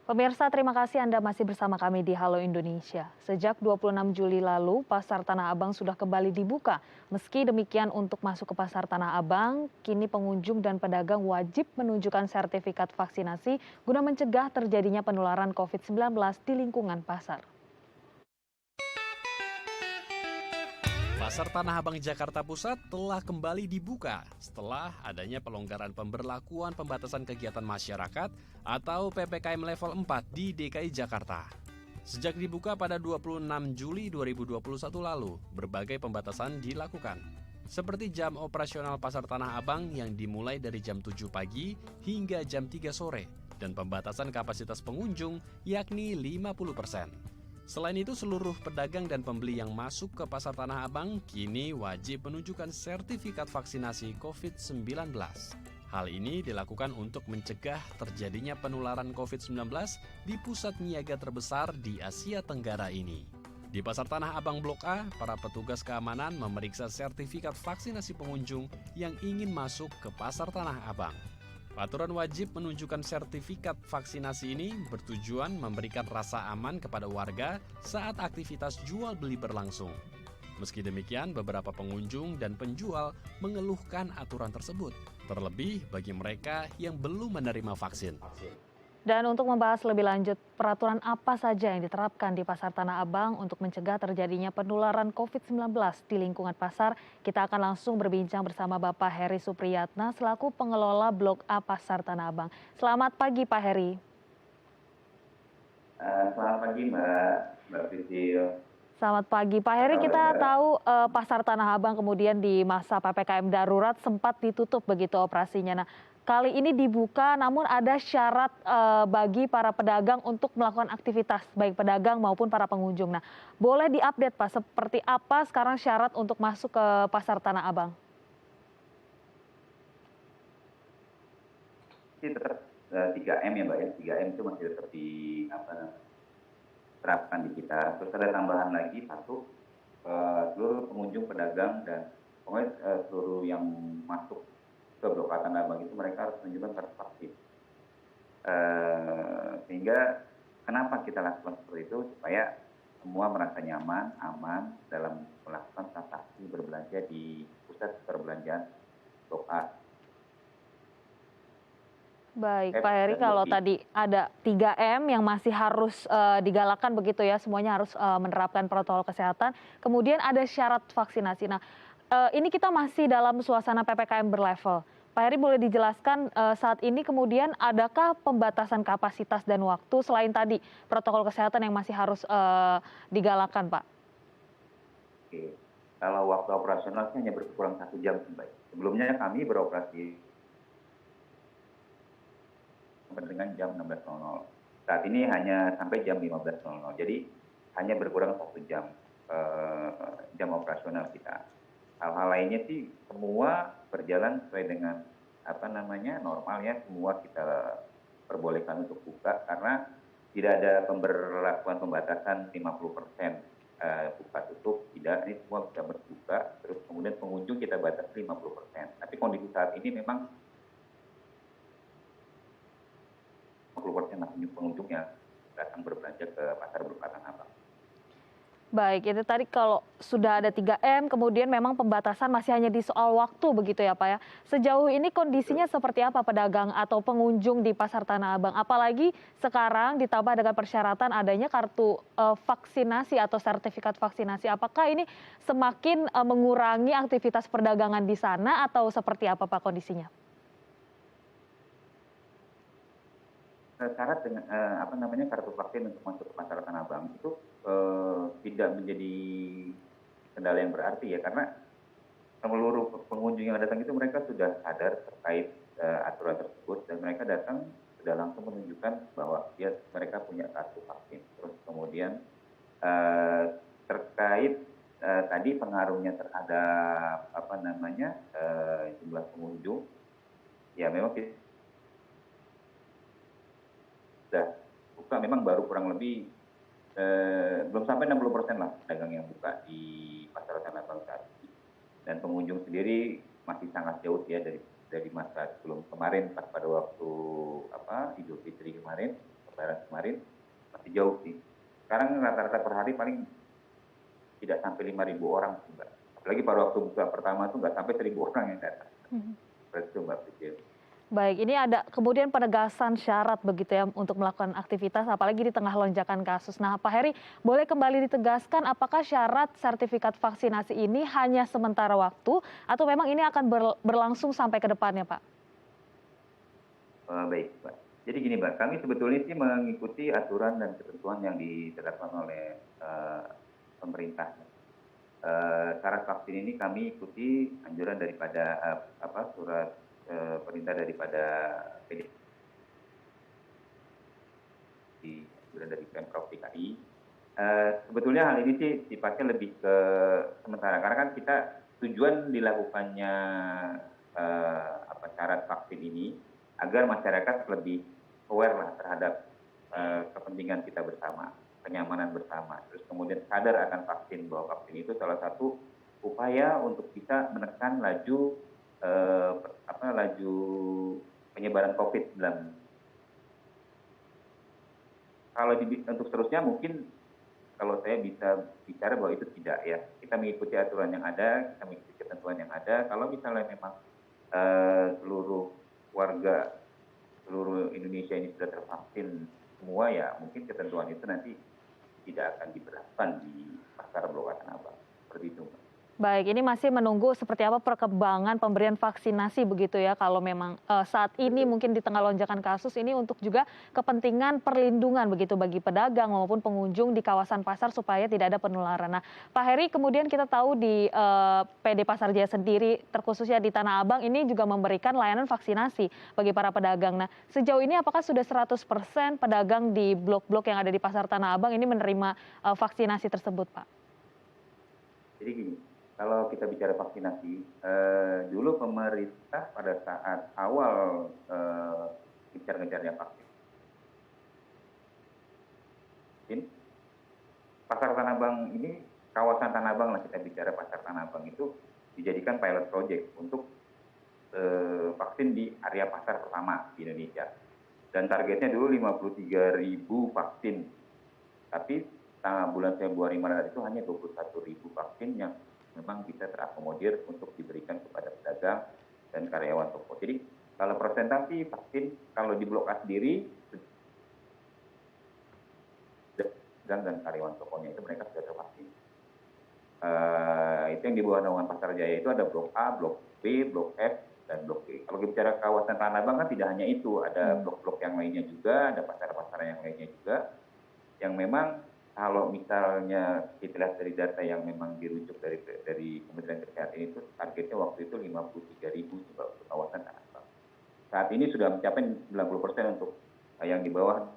Pemirsa, terima kasih Anda masih bersama kami di Halo Indonesia. Sejak 26 Juli lalu, Pasar Tanah Abang sudah kembali dibuka. Meski demikian, untuk masuk ke Pasar Tanah Abang, kini pengunjung dan pedagang wajib menunjukkan sertifikat vaksinasi guna mencegah terjadinya penularan COVID-19 di lingkungan pasar. Pasar Tanah Abang Jakarta Pusat telah kembali dibuka setelah adanya pelonggaran pemberlakuan pembatasan kegiatan masyarakat atau PPKM level 4 di DKI Jakarta. Sejak dibuka pada 26 Juli 2021 lalu, berbagai pembatasan dilakukan. Seperti jam operasional Pasar Tanah Abang yang dimulai dari jam 7 pagi hingga jam 3 sore dan pembatasan kapasitas pengunjung yakni 50%. Selain itu, seluruh pedagang dan pembeli yang masuk ke Pasar Tanah Abang kini wajib menunjukkan sertifikat vaksinasi COVID-19. Hal ini dilakukan untuk mencegah terjadinya penularan COVID-19 di pusat niaga terbesar di Asia Tenggara ini. Di Pasar Tanah Abang Blok A, para petugas keamanan memeriksa sertifikat vaksinasi pengunjung yang ingin masuk ke Pasar Tanah Abang. Aturan wajib menunjukkan sertifikat vaksinasi ini bertujuan memberikan rasa aman kepada warga saat aktivitas jual beli berlangsung. Meski demikian, beberapa pengunjung dan penjual mengeluhkan aturan tersebut, terlebih bagi mereka yang belum menerima vaksin. Dan untuk membahas lebih lanjut, peraturan apa saja yang diterapkan di Pasar Tanah Abang untuk mencegah terjadinya penularan COVID-19 di lingkungan pasar, kita akan langsung berbincang bersama Bapak Heri Supriyatna selaku pengelola Blok A Pasar Tanah Abang. Selamat pagi Pak Heri. Selamat pagi Mbak Prisil. Selamat pagi Pak Heri, kita tahu Pasar Tanah Abang kemudian di masa PPKM darurat sempat ditutup begitu operasinya. Nah, kali ini dibuka namun ada syarat bagi para pedagang untuk melakukan aktivitas, baik pedagang maupun para pengunjung. Nah, boleh diupdate Pak, seperti apa sekarang syarat untuk masuk ke Pasar Tanah Abang? Ini tetap 3M ya Mbak ya, 3M itu masih tetap diterapkan di kita. Terus ada tambahan lagi satu, seluruh pengunjung pedagang dan pokoknya seluruh yang masuk ke Blok A Tanah Abang itu mereka harus menunjukkan kartu vaksin. Sehingga kenapa kita lakukan seperti itu, supaya semua merasa nyaman, aman dalam melakukan transaksi berbelanja di pusat perbelanjaan Blok A. Baik Pak Heri, kalau tadi ada 3M yang masih harus digalakkan begitu ya, semuanya harus menerapkan protokol kesehatan, kemudian ada syarat vaksinasi. Nah, ini kita masih dalam suasana PPKM berlevel. Pak Heri, boleh dijelaskan saat ini kemudian adakah pembatasan kapasitas dan waktu selain tadi protokol kesehatan yang masih harus digalakkan Pak? Oke, kalau waktu operasional hanya berkurang 1 jam Mbak. Sebelumnya kami beroperasi dengan jam 16.00. Saat ini hanya sampai jam 15.00. Jadi hanya berkurang 1 jam jam operasional kita. Hal-hal lainnya sih semua berjalan sesuai dengan normal ya. Semua kita perbolehkan untuk buka karena tidak ada pemberlakuan pembatasan 50% buka tutup, tidak. Ini semua bisa berbuka. Terus kemudian pengunjung kita batasi 50%. Tapi kondisi saat ini memang 50% pengunjung yang datang berbelanja ke pasar Blok A Tanah Abang. Baik, itu tadi kalau sudah ada 3M, kemudian memang pembatasan masih hanya di soal waktu begitu ya Pak ya. Sejauh ini kondisinya seperti apa pedagang atau pengunjung di Pasar Tanah Abang? Apalagi sekarang ditambah dengan persyaratan adanya kartu vaksinasi atau sertifikat vaksinasi. Apakah ini semakin mengurangi aktivitas perdagangan di sana atau seperti apa Pak kondisinya? Syarat dengan kartu vaksin untuk masuk ke Pasar Tanah Abang itu tidak menjadi kendala yang berarti ya, karena seluruh pengunjung yang datang itu mereka sudah sadar terkait aturan tersebut dan mereka datang sudah langsung menunjukkan bahwa mereka punya kartu vaksin. Terus kemudian terkait tadi pengaruhnya terhadap jumlah pengunjung, ya memang kita sudah buka memang baru kurang lebih belum sampai 60% lah pedagang yang buka di Pasar Tanah Abang saat ini. Dan pengunjung sendiri masih sangat jauh ya dari masa sebelum kemarin pada waktu Idul Fitri kemarin. Lebaran kemarin masih jauh sih. Sekarang rata-rata per hari paling tidak sampai 5.000 orang sih, Mbak. Apalagi pada waktu buka pertama tuh nggak sampai 1.000 orang yang datang. Mhm. Seperti itu Mbak Priscil. Baik, ini ada kemudian penegasan syarat begitu ya untuk melakukan aktivitas apalagi di tengah lonjakan kasus. Nah, Pak Heri, boleh kembali ditegaskan apakah syarat sertifikat vaksinasi ini hanya sementara waktu atau memang ini akan berlangsung sampai ke depannya, Pak? Baik, Mbak. Jadi gini, Mbak, kami sebetulnya sih mengikuti aturan dan ketentuan yang ditetapkan oleh pemerintah. Syarat vaksin ini kami ikuti anjuran daripada surat perintah daripada PD, anjuran dari Pemprov DKI. Sebetulnya hal ini sih sifatnya lebih ke sementara karena kan kita tujuan dilakukannya syarat vaksin ini agar masyarakat lebih aware lah terhadap kepentingan kita bersama, kenyamanan bersama, terus kemudian sadar akan vaksin bahwa vaksin itu salah satu upaya untuk bisa menekan laju penyebaran COVID-19. Kalau untuk seterusnya mungkin kalau saya bisa bicara bahwa itu tidak ya. Kita mengikuti aturan yang ada, kita mengikuti ketentuan yang ada. Kalau misalnya memang seluruh warga seluruh Indonesia ini sudah tervaksin semua ya mungkin ketentuan itu nanti tidak akan diberlakukan di pasar Blok A Tanah Abang. Seperti itu, Mbak. Baik, ini masih menunggu seperti apa perkembangan pemberian vaksinasi begitu ya. Kalau memang saat ini mungkin di tengah lonjakan kasus ini untuk juga kepentingan perlindungan begitu bagi pedagang maupun pengunjung di kawasan pasar supaya tidak ada penularan. Nah, Pak Heri, kemudian kita tahu di PD Pasar Jaya sendiri, terkhususnya di Tanah Abang ini juga memberikan layanan vaksinasi bagi para pedagang. Nah, sejauh ini apakah sudah 100% pedagang di blok-blok yang ada di Pasar Tanah Abang ini menerima vaksinasi tersebut, Pak? Jadi gini, kalau kita bicara vaksinasi, dulu pemerintah pada saat awal gencar-gencarnya vaksin, Pasar Tanah Abang ini, kawasan Tanah Abang lah kita bicara Pasar Tanah Abang itu dijadikan pilot project untuk vaksin di area pasar pertama di Indonesia. Dan targetnya dulu 53.000 vaksin. Tapi bulan Februari Maret itu hanya 21.000 vaksin yang memang bisa terakomodir untuk diberikan kepada pedagang dan karyawan toko. Jadi kalau persentase vaksin kalau di Blok A sendiri pedagang dan karyawan tokonya itu mereka sudah tervaksin. Itu yang di bawah naungan Pasar Jaya itu ada Blok A, Blok B, Blok F, dan Blok E. Kalau bicara kawasan Tanah Abang kan tidak hanya itu, ada blok-blok yang lainnya juga, ada pasar-pasar yang lainnya juga, yang memang kalau misalnya kita lihat dari data yang memang dirujuk dari Kementerian Kesehatan itu targetnya waktu itu 53.000 untuk kawasan Tanah Abang. Saat ini sudah mencapai 90% untuk yang di bawah.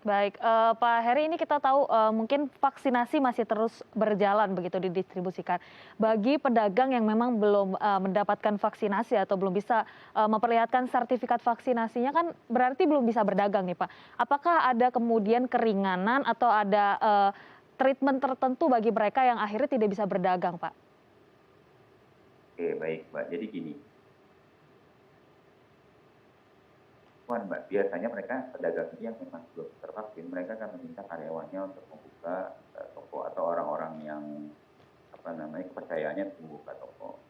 Baik, Pak Heri, ini kita tahu mungkin vaksinasi masih terus berjalan begitu didistribusikan. Bagi pedagang yang memang belum mendapatkan vaksinasi atau belum bisa memperlihatkan sertifikat vaksinasinya kan berarti belum bisa berdagang nih, Pak. Apakah ada kemudian keringanan atau ada treatment tertentu bagi mereka yang akhirnya tidak bisa berdagang, Pak? Oke, baik, Mbak. Jadi gini, Mbak, biasanya mereka pedagang ini yang memang belum tervaksin, mereka akan meminta karyawannya untuk membuka toko atau orang-orang yang kepercayaannya untuk membuka toko.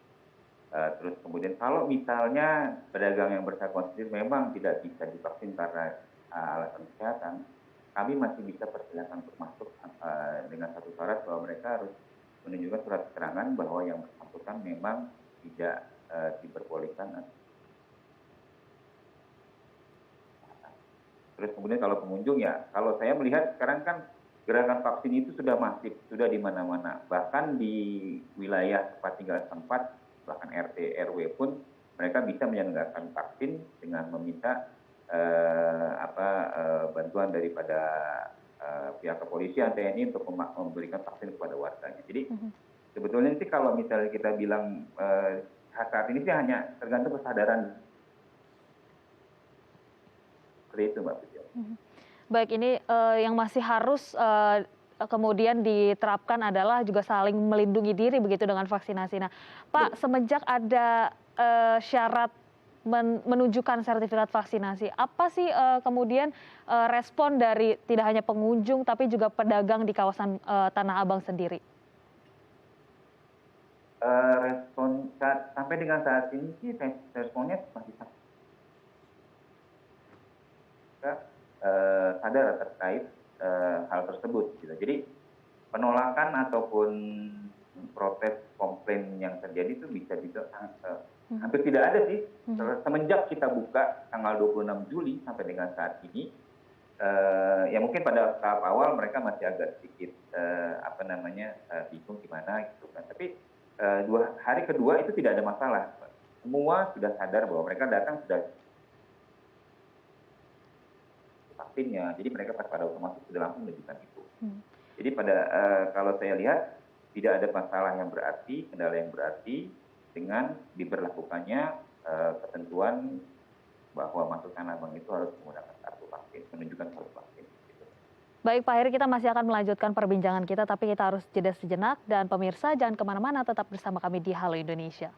Terus kemudian kalau misalnya pedagang yang bersangkutan sendiri memang tidak bisa divaksin karena alasan kesehatan, kami masih bisa persilakan untuk masuk dengan satu syarat bahwa mereka harus menunjukkan surat keterangan bahwa yang bersangkutan memang tidak diperbolehkan. Terus kemudian kalau pengunjung ya, kalau saya melihat sekarang kan gerakan vaksin itu sudah masif, sudah di mana-mana. Bahkan di wilayah tempat tinggal setempat, bahkan RT RW pun mereka bisa menyelenggarakan vaksin dengan meminta bantuan daripada pihak kepolisian, TNI untuk memberikan vaksin kepada warganya. Jadi sebetulnya sih kalau misalnya kita bilang saat ini sih hanya tergantung kesadaran. Seperti itu, Mbak. Baik, ini yang masih harus kemudian diterapkan adalah juga saling melindungi diri begitu dengan vaksinasi. Nah, Pak, semenjak ada syarat menunjukkan sertifikat vaksinasi, apa sih kemudian respon dari tidak hanya pengunjung tapi juga pedagang di kawasan Tanah Abang sendiri? Respon sampai dengan saat ini sih responnya masih sadar terkait hal tersebut gitu. Jadi penolakan ataupun protes komplain yang terjadi itu bisa hampir tidak ada sih. Semenjak kita buka tanggal 26 Juli sampai dengan saat ini, ya mungkin pada tahap awal mereka masih agak sedikit bingung gimana gitu kan. Tapi hari kedua itu tidak ada masalah. Semua sudah sadar bahwa mereka datang sudah vaksinnya, jadi mereka pada otomatis sudah langsung menunjukkan itu. Jadi kalau saya lihat tidak ada masalah yang berarti, kendala yang berarti dengan diberlakukannya ketentuan bahwa masuk Tanah Abang itu harus menggunakan kartu vaksin, menunjukkan kartu vaksin. Gitu. Baik Pak Heri, kita masih akan melanjutkan perbincangan kita, tapi kita harus jeda sejenak. Dan pemirsa jangan kemana-mana, tetap bersama kami di Halo Indonesia.